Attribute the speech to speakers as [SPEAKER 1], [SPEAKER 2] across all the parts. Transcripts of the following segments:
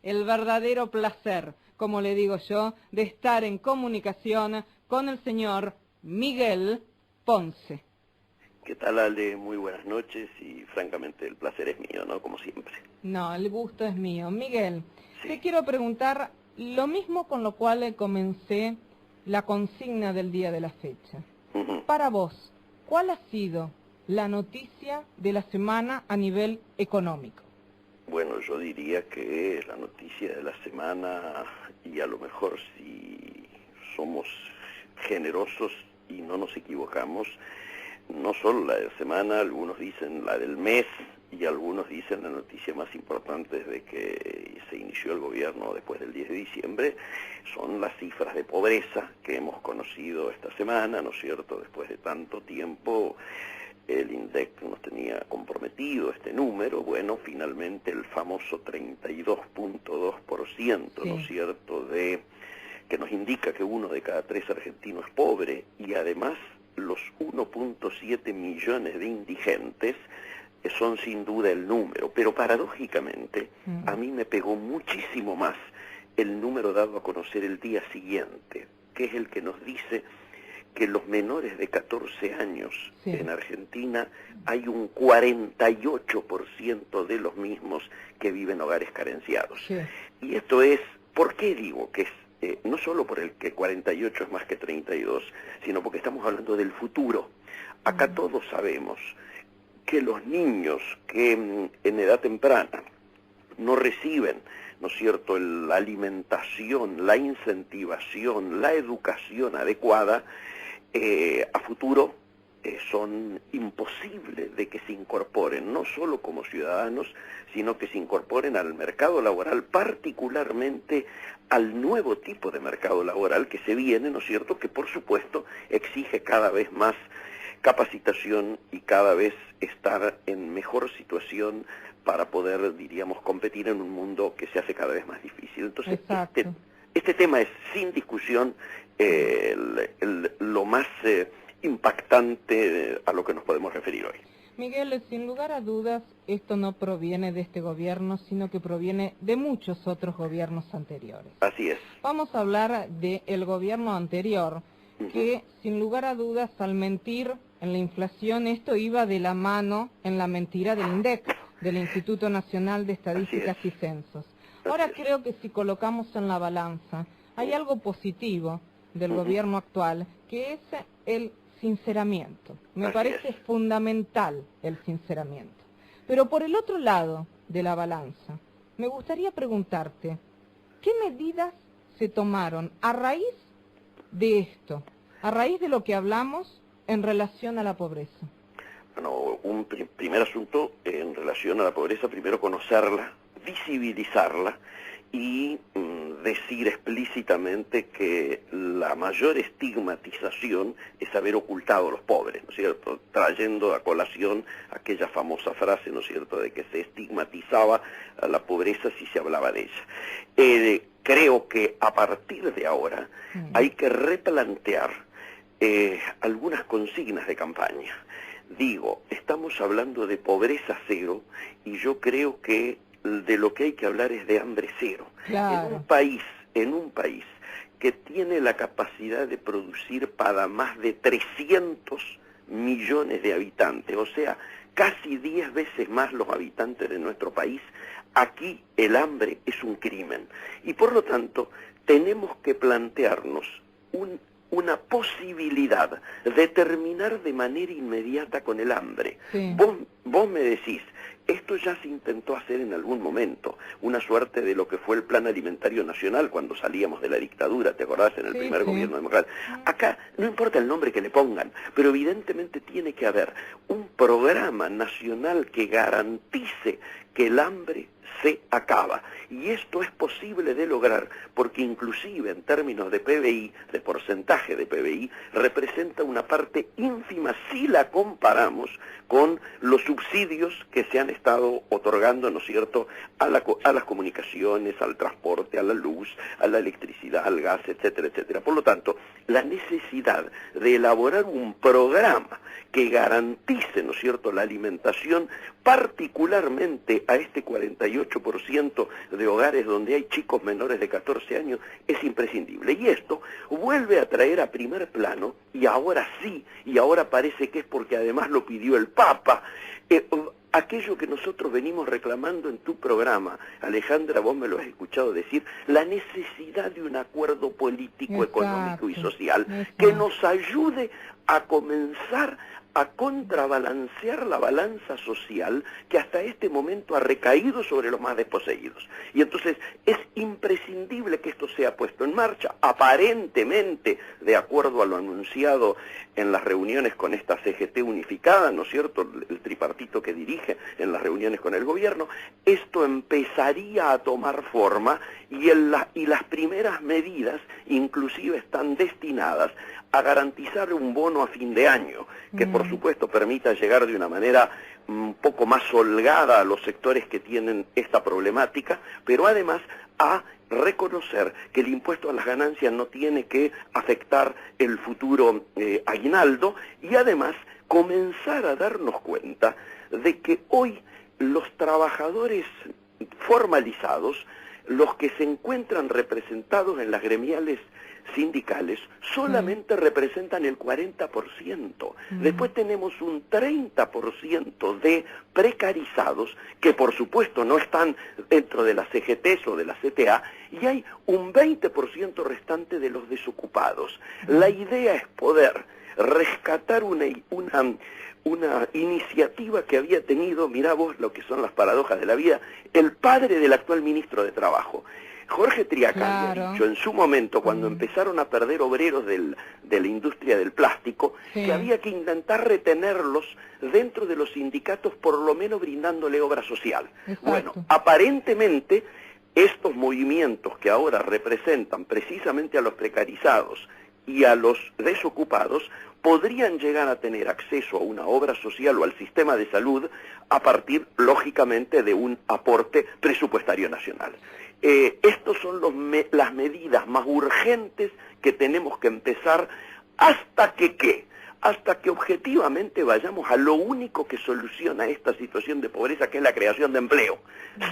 [SPEAKER 1] el verdadero placer, como le digo yo, de estar en comunicación con el señor Miguel Ponce.
[SPEAKER 2] ¿Qué tal, Ale? Muy buenas noches y francamente el placer es mío, ¿no? Como siempre.
[SPEAKER 1] No, el gusto es mío. Miguel,
[SPEAKER 2] Sí.
[SPEAKER 1] te quiero preguntar lo mismo con lo cual comencé la consigna del día de la fecha. Para vos, ¿cuál ha sido la noticia de la semana a nivel económico?
[SPEAKER 2] Bueno, yo diría que la noticia de la semana, y a lo mejor si somos generosos y no nos equivocamos, no solo la de la semana, algunos dicen la del mes y algunos dicen la noticia más importante desde que se inició el gobierno después del 10 de diciembre, son las cifras de pobreza que hemos conocido esta semana, ¿no es cierto? Después de tanto tiempo el INDEC nos tenía comprometido este número, bueno, finalmente el famoso 32.2%, ¿no es cierto?, que nos indica que 1 de cada 3 argentinos es pobre, y además los 1.7 millones de indigentes son sin duda el número, pero paradójicamente a mí me pegó muchísimo más el número dado a conocer el día siguiente, que es el que nos dice que los menores de 14 años en Argentina hay un 48% de los mismos que viven en hogares carenciados. Y esto es, ¿por qué digo que es? No solo por el que 48 es más que 32, sino porque estamos hablando del futuro. Acá todos sabemos que los niños que en edad temprana no reciben, ¿no es cierto?, la alimentación, la incentivación, la educación adecuada, a futuro son imposibles de que se incorporen, no solo como ciudadanos, sino que se incorporen al mercado laboral, particularmente al nuevo tipo de mercado laboral que se viene, ¿no es cierto?, que por supuesto exige cada vez más capacitación y cada vez estar en mejor situación para poder, diríamos, competir en un mundo que se hace cada vez más difícil. Entonces, este tema es, sin discusión, lo más impactante a lo que nos podemos referir hoy.
[SPEAKER 1] Miguel, sin lugar a dudas, esto no proviene de este gobierno, sino que proviene de muchos otros gobiernos anteriores.
[SPEAKER 2] Así es.
[SPEAKER 1] Vamos a hablar del gobierno anterior, que sin lugar a dudas, al mentir en la inflación, esto iba de la mano en la mentira del INDEC, del Instituto Nacional de Estadísticas y Censos. Ahora creo que si colocamos en la balanza, hay algo positivo del gobierno actual, que es el sinceramiento. Me parece fundamental el sinceramiento. Pero por el otro lado de la balanza, me gustaría preguntarte, ¿qué medidas se tomaron a raíz de esto, a raíz de lo que hablamos en relación a la pobreza?
[SPEAKER 2] Bueno, un primer asunto en relación a la pobreza, primero conocerla, visibilizarla y decir explícitamente que la mayor estigmatización es haber ocultado a los pobres, ¿no es cierto?, trayendo a colación aquella famosa frase, ¿no es cierto?, de que se estigmatizaba a la pobreza si se hablaba de ella. Creo que a partir de ahora hay que replantear algunas consignas de campaña. Digo, estamos hablando de pobreza cero y yo creo que de lo que hay que hablar es de hambre cero.
[SPEAKER 1] Claro.
[SPEAKER 2] En un país que tiene la capacidad de producir para más de 300 millones de habitantes, o sea, casi 10 veces más los habitantes de nuestro país, aquí el hambre es un crimen. Y por lo tanto, tenemos que plantearnos una posibilidad de terminar de manera inmediata con el hambre. Vos me decís, esto ya se intentó hacer en algún momento, una suerte de lo que fue el Plan Alimentario Nacional cuando salíamos de la dictadura, ¿te acordás? En el primer gobierno democrático. Acá no importa el nombre que le pongan, pero evidentemente tiene que haber un programa nacional que garantice que el hambre se acaba. Y esto es posible de lograr porque inclusive en términos de PBI, de porcentaje de PBI, representa una parte ínfima si la comparamos con los subsidios que se han estado otorgando, ¿no es cierto?, a las comunicaciones, al transporte, a la luz, a la electricidad, al gas, etcétera, etcétera. Por lo tanto, la necesidad de elaborar un programa que garantice, ¿no es cierto?, la alimentación, particularmente a este 48% 98% de hogares donde hay chicos menores de 14 años es imprescindible. Y esto vuelve a traer a primer plano, y ahora sí, y ahora parece que es porque además lo pidió el Papa, aquello que nosotros venimos reclamando en tu programa, Alejandra, vos me lo has escuchado decir, la necesidad de un acuerdo político, económico y social que nos ayude a comenzar a contrabalancear la balanza social que hasta este momento ha recaído sobre los más desposeídos. Y entonces es imprescindible que esto sea puesto en marcha, aparentemente de acuerdo a lo anunciado en las reuniones con esta CGT unificada, ¿no es cierto?, el tripartito que dirige en las reuniones con el gobierno. Esto empezaría a tomar forma y las primeras medidas inclusive están destinadas a garantizar un bono a fin de año, que por supuesto permita llegar de una manera un poco más holgada a los sectores que tienen esta problemática, pero además a reconocer que el impuesto a las ganancias no tiene que afectar el futuro aguinaldo, y además comenzar a darnos cuenta de que hoy los trabajadores formalizados, los que se encuentran representados en las gremiales sindicales, solamente representan el 40%. Después tenemos un 30% de precarizados que por supuesto no están dentro de las CGTs o de la CTA, y hay un 20% restante de los desocupados. La idea es poder rescatar una iniciativa que había tenido, mirá vos lo que son las paradojas de la vida, el padre del actual ministro de Trabajo. Jorge Triaca había dicho en su momento, cuando empezaron a perder obreros de la industria del plástico, que había que intentar retenerlos dentro de los sindicatos, por lo menos brindándole obra social. Bueno, aparentemente estos movimientos que ahora representan precisamente a los precarizados y a los desocupados podrían llegar a tener acceso a una obra social o al sistema de salud a partir, lógicamente, de un aporte presupuestario nacional. Estos son las medidas más urgentes que tenemos que empezar hasta que objetivamente vayamos a lo único que soluciona esta situación de pobreza, que es la creación de empleo.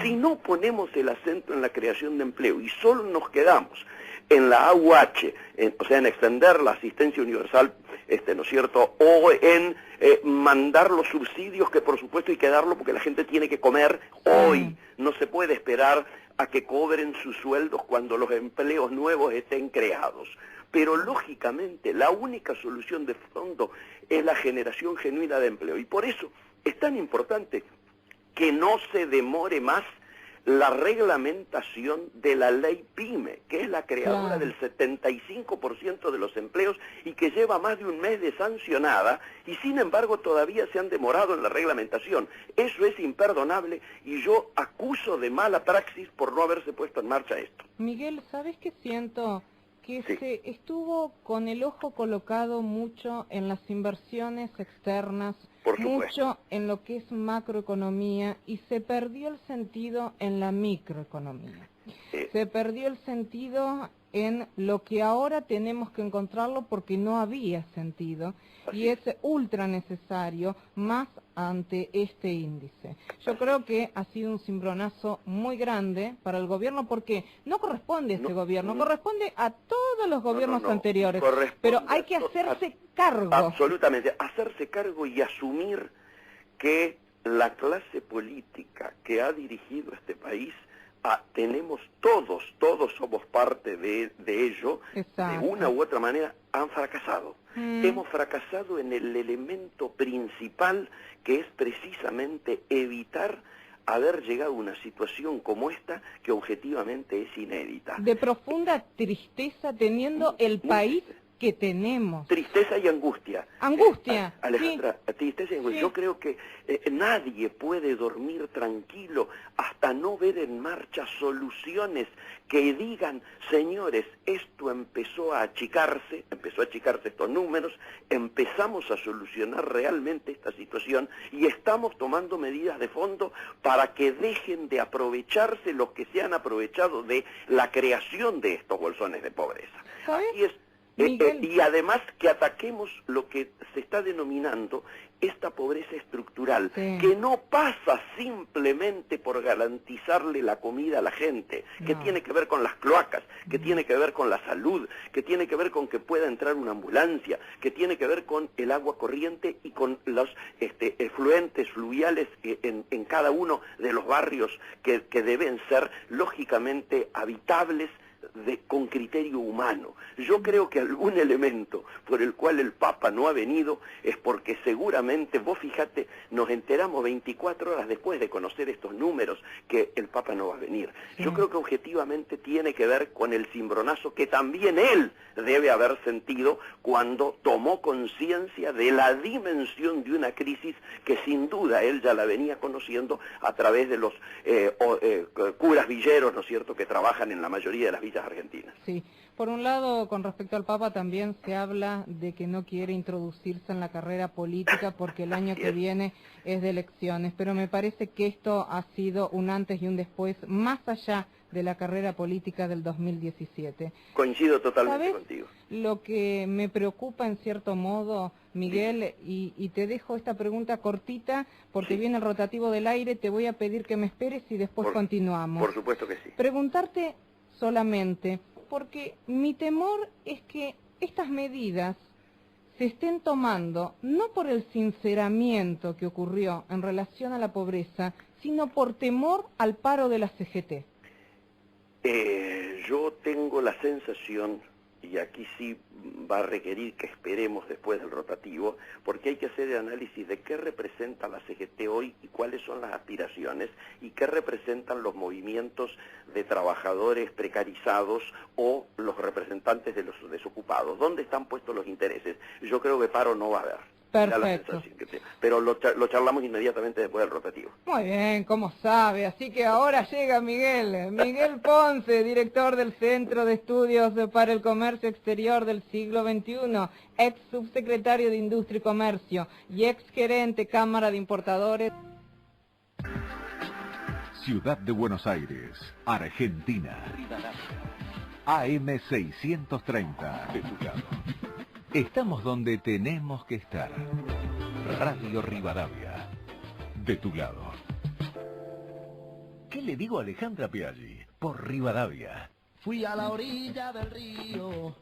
[SPEAKER 2] Si no ponemos el acento en la creación de empleo y solo nos quedamos en la AUH, o sea, en extender la asistencia universal, ¿no es cierto?, o en mandar los subsidios, que por supuesto hay que darlo porque la gente tiene que comer hoy, no se puede esperar a que cobren sus sueldos cuando los empleos nuevos estén creados. Pero lógicamente la única solución de fondo es la generación genuina de empleo. Y por eso es tan importante que no se demore más la reglamentación de la ley PYME, que es la creadora del 75% de los empleos y que lleva más de un mes de sancionada, y sin embargo todavía se han demorado en la reglamentación. Eso es imperdonable y yo acuso de mala praxis por no haberse puesto en marcha esto.
[SPEAKER 1] Miguel, ¿sabes qué siento? Que se estuvo con el ojo colocado mucho en las inversiones externas, mucho en lo que es macroeconomía, y se perdió el sentido en la microeconomía. Se perdió el sentido en lo que ahora tenemos que encontrarlo porque no había sentido, y es ultra necesario más ante este índice. Yo creo que ha sido un cimbronazo muy grande para el gobierno, porque no corresponde a este gobierno, corresponde a todos los gobiernos anteriores, pero hay que hacerse cargo.
[SPEAKER 2] Absolutamente, hacerse cargo y asumir que la clase política que ha dirigido este país, tenemos todos somos parte de ello, de una u otra manera, han fracasado. Hemos fracasado en el elemento principal, que es precisamente evitar haber llegado a una situación como esta, que objetivamente es inédita.
[SPEAKER 1] De profunda tristeza, teniendo el país que tenemos.
[SPEAKER 2] Tristeza y angustia.
[SPEAKER 1] Angustia.
[SPEAKER 2] Alejandra, tristeza y angustia. Yo creo que nadie puede dormir tranquilo hasta no ver en marcha soluciones que digan, señores, esto empezó a achicarse estos números, empezamos a solucionar realmente esta situación y estamos tomando medidas de fondo para que dejen de aprovecharse los que se han aprovechado de la creación de estos bolsones de pobreza.
[SPEAKER 1] ¿Sabes?
[SPEAKER 2] Así es. Y además que ataquemos lo que se está denominando esta pobreza estructural,
[SPEAKER 1] Sí.
[SPEAKER 2] que no pasa simplemente por garantizarle la comida a la gente, que
[SPEAKER 1] No.
[SPEAKER 2] tiene que ver con las cloacas, que tiene que ver con la salud, que tiene que ver con que pueda entrar una ambulancia, que tiene que ver con el agua corriente y con los efluentes fluviales en cada uno de los barrios que deben ser lógicamente habitables con criterio humano. Yo creo que algún elemento por el cual el Papa no ha venido es porque seguramente, vos fíjate, nos enteramos 24 horas después de conocer estos números que el Papa no va a venir.
[SPEAKER 1] Sí.
[SPEAKER 2] Yo creo que objetivamente tiene que ver con el cimbronazo que también él debe haber sentido cuando tomó conciencia de la dimensión de una crisis que sin duda él ya la venía conociendo a través de los curas villeros, ¿no es cierto?, que trabajan en la mayoría de las villas argentinas.
[SPEAKER 1] Sí, por un lado, con respecto al Papa también se habla de que no quiere introducirse en la carrera política porque el año que viene es de elecciones, pero me parece que esto ha sido un antes y un después, más allá de la carrera política del 2017.
[SPEAKER 2] Coincido totalmente
[SPEAKER 1] ¿Sabes
[SPEAKER 2] contigo.
[SPEAKER 1] lo que me preocupa en cierto modo, Miguel? Y te dejo esta pregunta cortita porque
[SPEAKER 2] Sí.
[SPEAKER 1] viene el rotativo del aire, te voy a pedir que me esperes y después continuamos.
[SPEAKER 2] Por supuesto que sí.
[SPEAKER 1] Preguntarte solamente, porque mi temor es que estas medidas se estén tomando no por el sinceramiento que ocurrió en relación a la pobreza, sino por temor al paro de la CGT.
[SPEAKER 2] Yo tengo la sensación, y aquí sí va a requerir que esperemos después del rotativo, porque hay que hacer el análisis de qué representa la CGT hoy y cuáles son las aspiraciones y qué representan los movimientos de trabajadores precarizados o los representantes de los desocupados. ¿Dónde están puestos los intereses? Yo creo que paro no va a haber.
[SPEAKER 1] Perfecto.
[SPEAKER 2] Pero lo charlamos inmediatamente después del rotativo.
[SPEAKER 1] Muy bien, como sabe. Así que ahora llega Miguel. Miguel Ponce, director del Centro de Estudios para el Comercio Exterior del Siglo XXI, ex subsecretario de Industria y Comercio y ex gerente Cámara de Importadores.
[SPEAKER 3] Ciudad de Buenos Aires, Argentina. AM 630 de tu lado. Estamos donde tenemos que estar. Radio Rivadavia, de tu lado. ¿Qué le digo a Alejandra Piaggi? Por Rivadavia.
[SPEAKER 4] Fui a la orilla del río.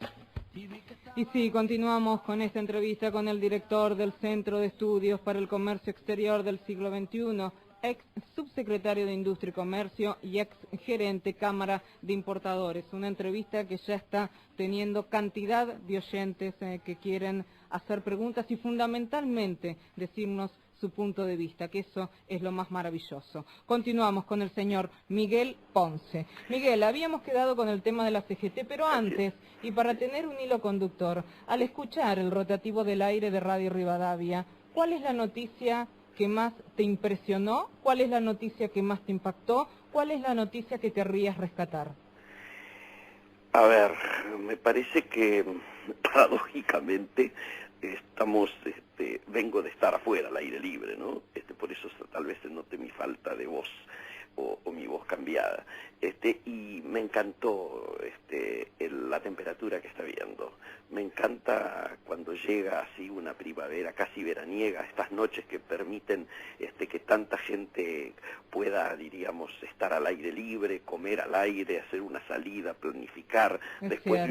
[SPEAKER 1] Y sí, continuamos con esta entrevista con el director del Centro de Estudios para el Comercio Exterior del Siglo XXI, ex subsecretario de Industria y Comercio y ex gerente Cámara de Importadores. Una entrevista que ya está teniendo cantidad de oyentes que quieren hacer preguntas y fundamentalmente decirnos su punto de vista, que eso es lo más maravilloso. Continuamos con el señor Miguel Ponce. Miguel, habíamos quedado con el tema de la CGT, pero antes, y para tener un hilo conductor, al escuchar el rotativo del aire de Radio Rivadavia, ¿cuál es la noticia que más te impresionó? ¿Cuál es la noticia que más te impactó? ¿Cuál es la noticia que querrías rescatar?
[SPEAKER 2] A ver, me parece que paradójicamente vengo de estar afuera al aire libre, ¿no? Por eso tal vez se note mi falta de voz o mi voz cambiada. Y me encantó la temperatura que está viendo. Me encanta cuando llega así una primavera casi veraniega, estas noches que permiten que tanta gente pueda, diríamos, estar al aire libre, comer al aire, hacer una salida, planificar, después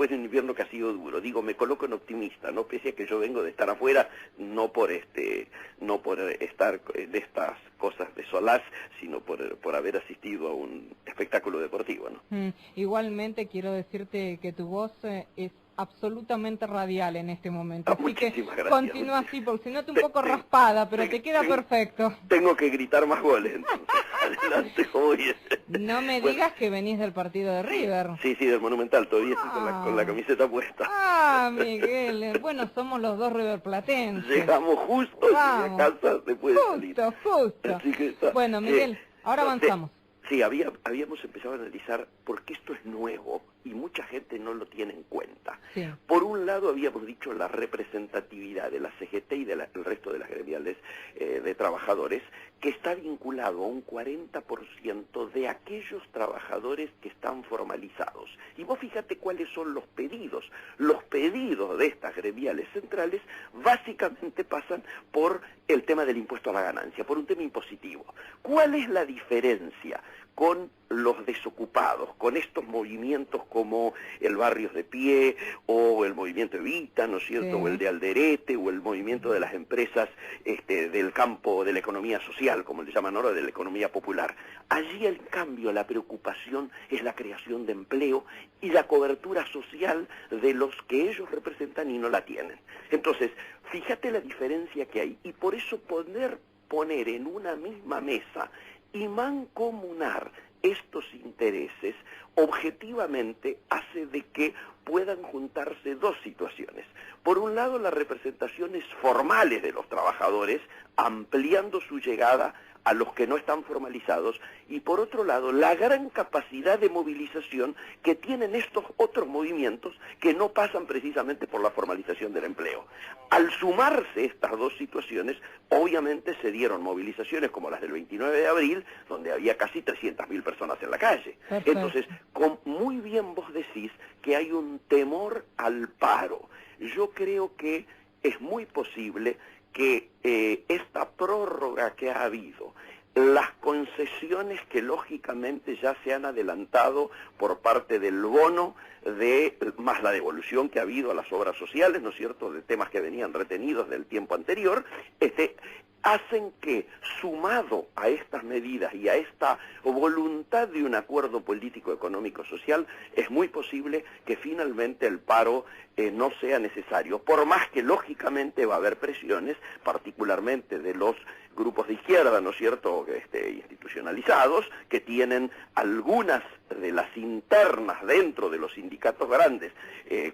[SPEAKER 2] de un invierno que ha sido duro. Digo, me coloco en optimista, ¿no? Pese a que yo vengo de estar afuera, no por estar en estas cosas de solaz, sino por haber asistido a un espectáculo deportivo, ¿no?
[SPEAKER 1] Igualmente quiero decirte que tu voz es absolutamente radial en este momento. Así que
[SPEAKER 2] gracias.
[SPEAKER 1] Continúa así, porque se nota un poco raspada, pero te queda perfecto.
[SPEAKER 2] Tengo que gritar más goles, entonces. Adelante, voy.
[SPEAKER 1] No me digas que venís del partido de River.
[SPEAKER 2] Sí, del Monumental, todavía estoy con la camiseta puesta.
[SPEAKER 1] Ah, Miguel, bueno, somos los dos riverplatenses.
[SPEAKER 2] Llegamos justo a casa después de salir.
[SPEAKER 1] Justo.
[SPEAKER 2] Así que
[SPEAKER 1] bueno, Miguel, ahora avanzamos.
[SPEAKER 2] Sí, habíamos empezado a analizar por qué esto es nuevo y mucha gente no lo tiene en cuenta.
[SPEAKER 1] Sí.
[SPEAKER 2] Por un lado habíamos dicho la representatividad de la CGT y del resto de las gremiales de trabajadores, que está vinculado a un 40% de aquellos trabajadores que están formalizados. Y vos fíjate cuáles son los pedidos. Los pedidos de estas gremiales centrales básicamente pasan por el tema del impuesto a la ganancia, por un tema impositivo. ¿Cuál es la diferencia con los desocupados, con estos movimientos como el Barrios de Pie o el movimiento Evita, ¿no es cierto?,
[SPEAKER 1] Sí.
[SPEAKER 2] o el de Alderete o el movimiento de las empresas del campo de la economía social, como le llaman ahora, de la economía popular? Allí, en cambio, la preocupación es la creación de empleo y la cobertura social de los que ellos representan y no la tienen. Entonces, fíjate la diferencia que hay, y por eso poner en una misma mesa y mancomunar estos intereses objetivamente hace de que puedan juntarse dos situaciones. Por un lado, las representaciones formales de los trabajadores, ampliando su llegada a los que no están formalizados, y por otro lado, la gran capacidad de movilización que tienen estos otros movimientos que no pasan precisamente por la formalización del empleo. Al sumarse estas dos situaciones, obviamente se dieron movilizaciones como las del 29 de abril, donde había casi 300.000 personas en la calle.
[SPEAKER 1] Perfecto.
[SPEAKER 2] Entonces, muy bien vos decís que hay un temor al paro. Yo creo que es muy posible que esta prórroga que ha habido, las concesiones que lógicamente ya se han adelantado por parte del bono, más la devolución que ha habido a las obras sociales, ¿no es cierto?, de temas que venían retenidos del tiempo anterior, hacen que, sumado a estas medidas y a esta voluntad de un acuerdo político, económico, social, es muy posible que finalmente el paro no sea necesario, por más que lógicamente va a haber presiones, particularmente de los grupos de izquierda, ¿no es cierto?, institucionalizados, que tienen algunas de las internas dentro de los sindicatos grandes,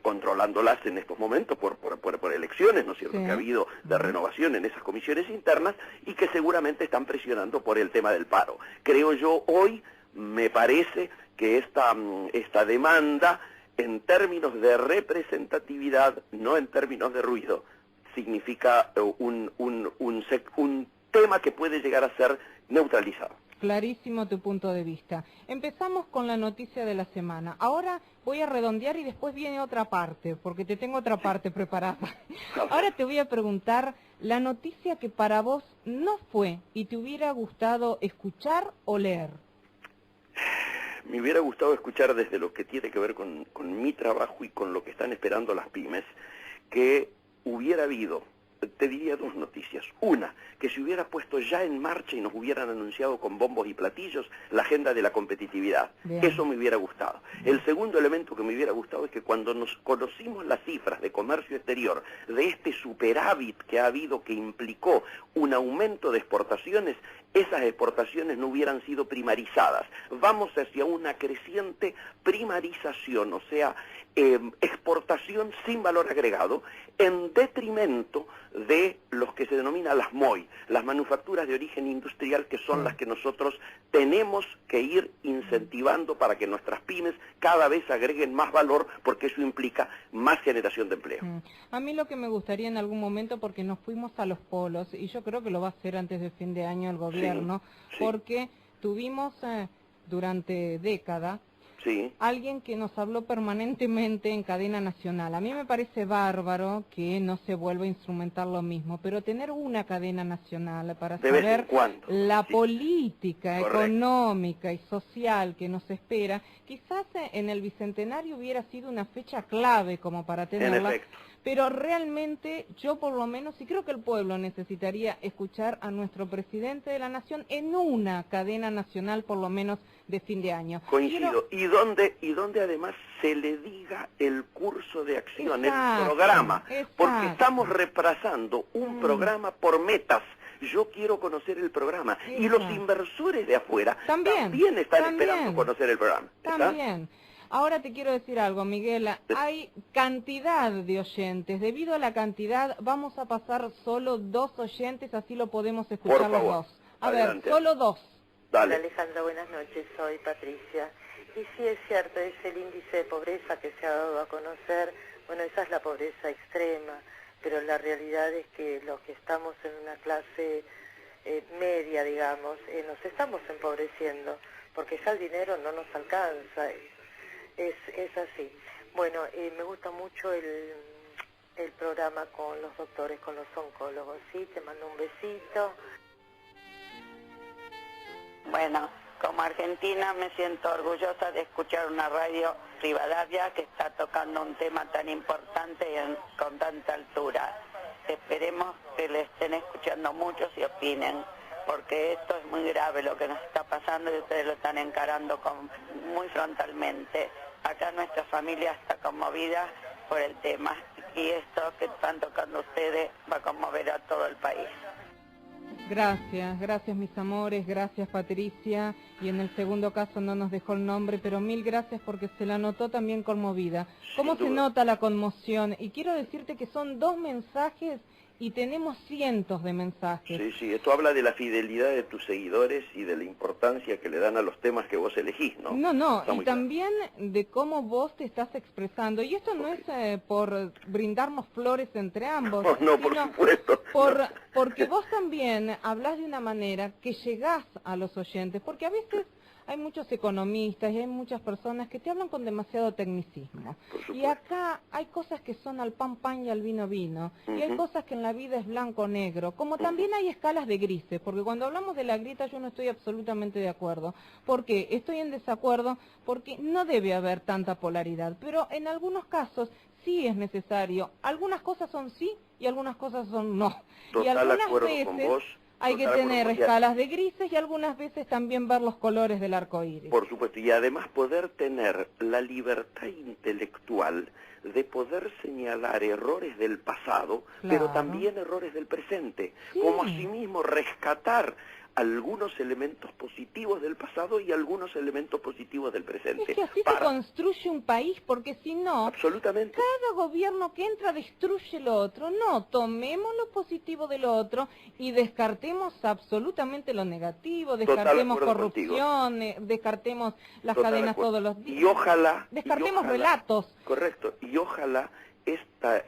[SPEAKER 2] controlándolas en estos momentos por elecciones, ¿no es cierto?,
[SPEAKER 1] Sí.
[SPEAKER 2] que ha habido de renovación en esas comisiones internas, y que seguramente están presionando por el tema del paro. Creo yo, hoy me parece que esta demanda, en términos de representatividad, no en términos de ruido, significa un tema que puede llegar a ser neutralizado.
[SPEAKER 1] Clarísimo tu punto de vista. Empezamos con la noticia de la semana. Ahora voy a redondear y después viene otra parte, porque te tengo otra parte preparada. Ahora te voy a preguntar la noticia que para vos no fue y te hubiera gustado escuchar o leer.
[SPEAKER 2] Me hubiera gustado escuchar, desde lo que tiene que ver con mi trabajo y con lo que están esperando las pymes, que hubiera habido, te diría, dos noticias. Una, que se hubiera puesto ya en marcha y nos hubieran anunciado con bombos y platillos la agenda de la competitividad.
[SPEAKER 1] Bien.
[SPEAKER 2] Eso me hubiera gustado. El segundo elemento que me hubiera gustado es que cuando nos conocimos las cifras de comercio exterior, de este superávit que ha habido, que implicó un aumento de exportaciones, esas exportaciones no hubieran sido primarizadas. Vamos hacia una creciente primarización, o sea, exportación sin valor agregado, en detrimento de los que se denominan las MOI, las manufacturas de origen industrial, que son las que nosotros tenemos que ir incentivando para que nuestras pymes cada vez agreguen más valor, porque eso implica más generación de empleo.
[SPEAKER 1] A mí lo que me gustaría en algún momento, porque nos fuimos a los polos, y yo creo que lo va a hacer antes de fin de año el gobierno,
[SPEAKER 2] Sí.
[SPEAKER 1] porque tuvimos durante décadas
[SPEAKER 2] Sí.
[SPEAKER 1] alguien que nos habló permanentemente en cadena nacional. A mí me parece bárbaro que no se vuelva a instrumentar lo mismo, pero tener una cadena nacional para
[SPEAKER 2] De vez en
[SPEAKER 1] saber
[SPEAKER 2] cuando,
[SPEAKER 1] la
[SPEAKER 2] sí.
[SPEAKER 1] política
[SPEAKER 2] Correcto.
[SPEAKER 1] económica y social que nos espera, quizás en el Bicentenario hubiera sido una fecha clave como para tenerla.
[SPEAKER 2] efecto.
[SPEAKER 1] Pero realmente yo por lo menos, y creo que el pueblo necesitaría escuchar a nuestro presidente de la Nación en una cadena nacional por lo menos de fin de año.
[SPEAKER 2] Coincido. Y donde además se le diga el curso de acción,
[SPEAKER 1] Exacto,
[SPEAKER 2] el programa, porque
[SPEAKER 1] exacto.
[SPEAKER 2] estamos repasando un programa por metas. Yo quiero conocer el programa. Y
[SPEAKER 1] Exacto.
[SPEAKER 2] los inversores de afuera
[SPEAKER 1] También
[SPEAKER 2] están esperando conocer el programa. ¿Está?
[SPEAKER 1] También. Ahora te quiero decir algo, Miguel. Hay cantidad de oyentes. Debido a la cantidad, vamos a pasar solo 2 oyentes, así lo podemos escuchar
[SPEAKER 2] Por
[SPEAKER 1] los
[SPEAKER 2] favor,
[SPEAKER 1] dos. A
[SPEAKER 2] adelante.
[SPEAKER 1] ver, solo 2.
[SPEAKER 2] Dale.
[SPEAKER 5] Hola Alejandra, buenas noches, soy Patricia. Y sí es cierto, es el índice de pobreza que se ha dado a conocer, bueno, esa es la pobreza extrema, pero la realidad es que los que estamos en una clase media, digamos, nos estamos empobreciendo, porque ya el dinero no nos alcanza, es así. Bueno, me gusta mucho el programa con los doctores, con los oncólogos, ¿sí? Te mando un besito.
[SPEAKER 6] Bueno, como argentina me siento orgullosa de escuchar una radio Rivadavia que está tocando un tema tan importante y con tanta altura. Esperemos que le estén escuchando muchos y opinen, porque esto es muy grave lo que nos está pasando y ustedes lo están encarando muy frontalmente. Acá nuestra familia está conmovida por el tema y esto que están tocando ustedes va a conmover a todo el país.
[SPEAKER 1] Gracias mis amores, gracias Patricia, y en el segundo caso no nos dejó el nombre, pero mil gracias porque se la notó también conmovida. ¿Cómo se nota la conmoción? Y quiero decirte que son 2 mensajes y tenemos cientos de mensajes.
[SPEAKER 2] Sí, esto habla de la fidelidad de tus seguidores y de la importancia que le dan a los temas que vos elegís, ¿no?
[SPEAKER 1] No, y también de cómo vos te estás expresando. Y esto no es por brindarnos flores entre ambos.
[SPEAKER 2] No, por supuesto.
[SPEAKER 1] Porque vos también hablas de una manera que llegás a los oyentes, porque a veces hay muchos economistas y hay muchas personas que te hablan con demasiado tecnicismo. Y acá hay cosas que son al pan pan y al vino vino. Y hay cosas que en la vida es blanco o negro. Como también hay escalas de grises. Porque cuando hablamos de la grieta yo no estoy absolutamente de acuerdo. ¿Por qué? Estoy en desacuerdo porque no debe haber tanta polaridad. Pero en algunos casos sí es necesario. Algunas cosas son sí y algunas cosas son no. Y algunas veces hay que tener escalas de grises y algunas veces también ver los colores del arco iris.
[SPEAKER 2] Por supuesto, y además poder tener la libertad intelectual de poder señalar errores del pasado, pero también errores del presente, como asimismo rescatar algunos elementos positivos del pasado y algunos elementos positivos del presente.
[SPEAKER 1] Es que así se construye un país, porque si no,
[SPEAKER 2] absolutamente,
[SPEAKER 1] cada gobierno que entra destruye lo otro. No, tomemos lo positivo de lo otro y descartemos absolutamente lo negativo, descartemos corrupción, descartemos las cadenas todos los días.
[SPEAKER 2] Y ojalá...
[SPEAKER 1] Descartemos relatos.
[SPEAKER 2] Correcto, y ojalá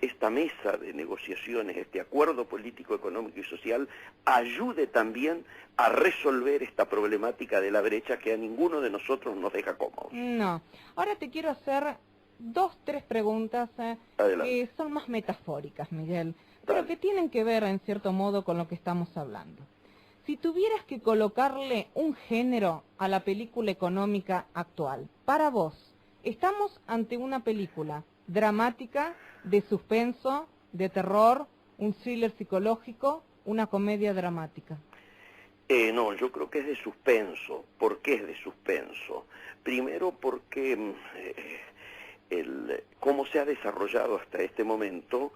[SPEAKER 2] esta mesa de negociaciones, este acuerdo político, económico y social, ayude también a resolver esta problemática de la brecha que a ninguno de nosotros nos deja cómodos.
[SPEAKER 1] No. Ahora te quiero hacer 2, 3 preguntas que son más metafóricas, Miguel, pero que tienen que ver en cierto modo con lo que estamos hablando. Si tuvieras que colocarle un género a la película económica actual, para vos, ¿estamos ante una película dramática, de suspenso, de terror, un thriller psicológico, una comedia dramática?
[SPEAKER 2] No, yo creo que es de suspenso. ¿Por qué es de suspenso? Primero porque cómo se ha desarrollado hasta este momento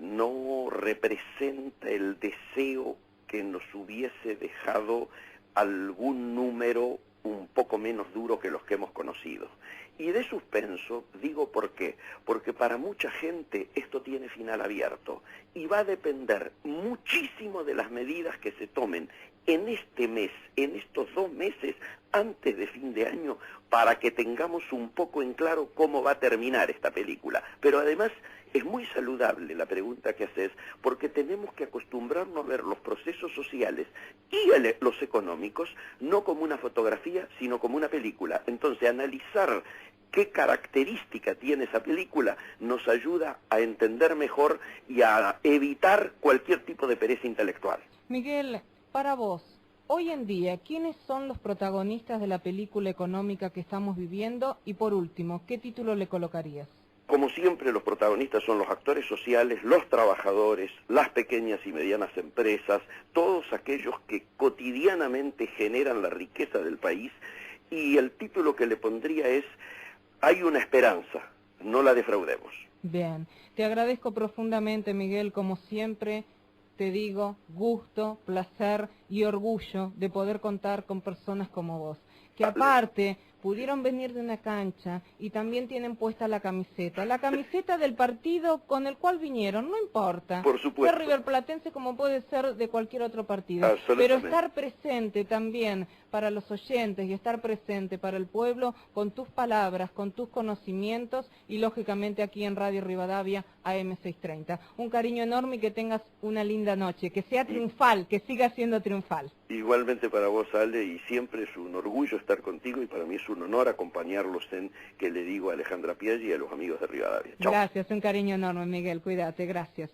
[SPEAKER 2] no representa el deseo que nos hubiese dejado algún número un poco menos duro que los que hemos conocido. Y de suspenso, digo por qué, porque para mucha gente esto tiene final abierto y va a depender muchísimo de las medidas que se tomen en este mes, en estos 2 meses antes de fin de año, para que tengamos un poco en claro cómo va a terminar esta película. Pero además es muy saludable la pregunta que haces, porque tenemos que acostumbrarnos a ver los procesos sociales y los económicos no como una fotografía, sino como una película. Entonces, analizar qué característica tiene esa película nos ayuda a entender mejor y a evitar cualquier tipo de pereza intelectual.
[SPEAKER 1] Miguel, para vos, hoy en día, ¿quiénes son los protagonistas de la película económica que estamos viviendo? Y por último, ¿qué título le colocarías?
[SPEAKER 2] Como siempre, los protagonistas son los actores sociales, los trabajadores, las pequeñas y medianas empresas, todos aquellos que cotidianamente generan la riqueza del país, y el título que le pondría es Hay una esperanza, no la defraudemos.
[SPEAKER 1] Bien, te agradezco profundamente, Miguel, como siempre. Te digo, gusto, placer, y orgullo de poder contar con personas como vos, que aparte pudieron venir de una cancha y también tienen puesta la camiseta del partido con el cual vinieron, no importa,
[SPEAKER 2] por supuesto,
[SPEAKER 1] ser riverplatense como puede ser de cualquier otro partido, pero estar presente también para los oyentes y estar presente para el pueblo con tus palabras, con tus conocimientos y lógicamente aquí en Radio Rivadavia AM630. Un cariño enorme y que tengas una linda noche, que sea triunfal, que siga siendo triunfal.
[SPEAKER 2] Igualmente para vos, Ale, y siempre es un orgullo estar contigo y para mí es un honor acompañarlos en Que le digo a Alejandra Piaggi y a los amigos de Rivadavia. Chau.
[SPEAKER 1] Gracias, un cariño enorme, Miguel, cuídate, gracias.